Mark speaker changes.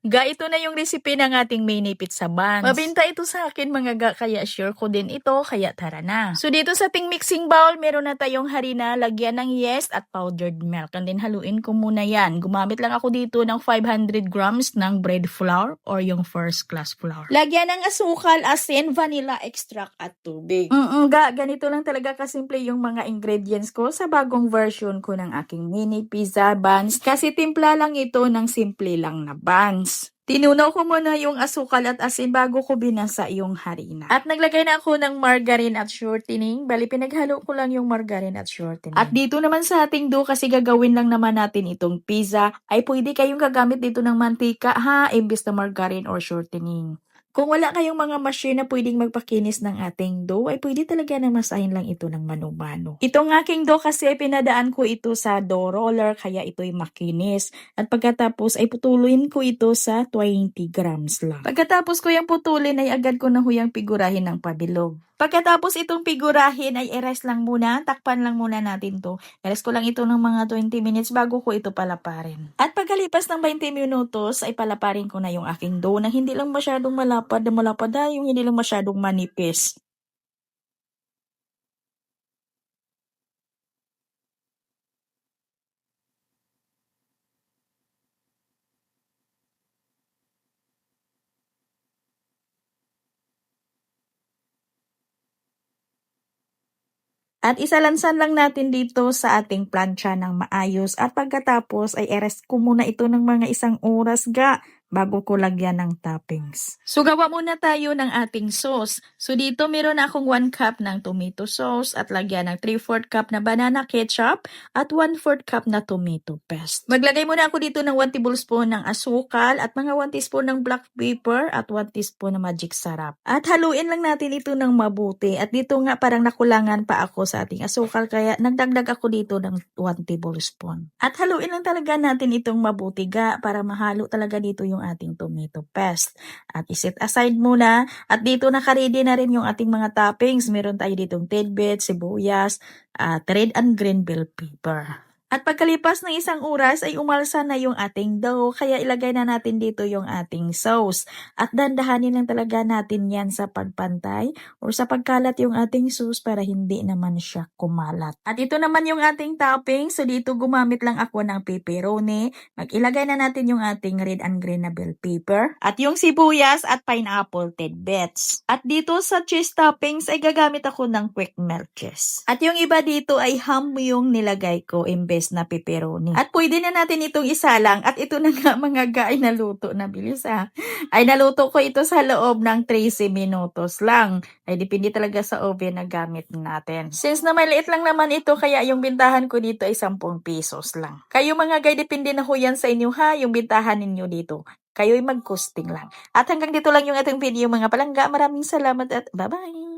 Speaker 1: Ga, ito na yung recipe ng ating mini pizza buns. Mabinta ito sa akin mga ga, kaya sure ko din ito, kaya tara na. So dito sa ating mixing bowl, meron na tayong harina, lagyan ng yeast at powdered milk. And then haluin ko muna yan. Gumamit lang ako dito ng 500 grams ng bread flour or yung first class flour. Lagyan ng asukal, asin, vanilla extract at tubig. Ga, ganito lang talaga kasimple yung mga ingredients ko sa bagong version ko ng aking mini pizza buns. Kasi timpla lang ito ng simple lang na buns. Tinunaw ko muna yung asukal at asin bago ko binasa yung harina. At naglagay na ako ng margarine at shortening. Bali, pinaghalo ko lang yung margarine at shortening. At dito naman sa ating dough, kasi gagawin lang naman natin itong pizza, ay pwede kayong gagamit dito ng mantika ha, imbis na margarine or shortening. Kung wala kayong mga machine na pwedeng magpakinis ng ating dough, ay pwede talaga na masahin lang ito ng mano-mano. Itong aking dough kasi ay pinadaan ko ito sa dough roller, kaya ito'y makinis. At pagkatapos ay putulin ko ito sa 20 grams lang. Pagkatapos ko yung putulin ay agad ko na huyang figurahin ng pabilog. Pagkatapos itong figurahin ay i-rest lang muna, takpan lang muna natin to. I-rest ko lang ito ng mga 20 minutes bago ko ito palaparin. At pagkalipas ng 20 minutos ay palaparin ko na yung aking dough na hindi lang masyadong malapad yung hindi lang masyadong manipis. At isalansan lang natin dito sa ating plancha ng maayos at pagkatapos ay i-rest ko muna ito ng mga 1 oras ga bago ko lagyan ng toppings. So gawa muna tayo ng ating sauce. So dito meron akong 1 cup ng tomato sauce at lagyan ng 3/4 cup na banana ketchup at 1/4 cup na tomato paste. Maglagay muna ako dito ng 1 tablespoon ng asukal at mga 1 teaspoon ng black pepper at 1 teaspoon ng magic sarap. At haluin lang natin ito ng mabuti. At dito nga parang nakulangan pa ako sa ating asukal kaya nagdagdag ako dito ng 1 tablespoon. At haluin lang talaga natin itong mabuti ga para mahalo talaga dito yung ating tomato paste. At iset aside muna at dito nakaready na rin yung ating mga toppings. Meron tayo ditong tidbits, sibuyas, at red and green bell pepper. At pagkalipas ng 1 oras ay umalsa na yung ating dough, kaya ilagay na natin dito yung ating sauce. At dandahanin lang talaga natin yan sa pagpantay or sa pagkalat yung ating sauce para hindi naman siya kumalat. At ito naman yung ating topping, so dito gumamit lang ako ng pepperoni. Mag-ilagay na natin yung ating red and green na bell pepper at yung sibuyas at pineapple tidbits. At dito sa cheese toppings ay gagamit ako ng quick melt cheese. At yung iba dito ay ham yung nilagay ko imbes na pepperoni. At pwede na natin itong isalang at ito na nga mga guys, naluto na bilis ay naluto ko ito sa loob ng 13 minutos lang. Ay depende talaga sa oven na gamit natin. Since na maliit lang naman ito kaya yung bintahan ko dito ay 10 pesos lang. Kayo mga guys, depende na ho yan sa inyo ha, yung bintahan ninyo dito. Kayo'y mag-costing lang. At hanggang dito lang yung ating video mga palangga. Maraming salamat at bye-bye!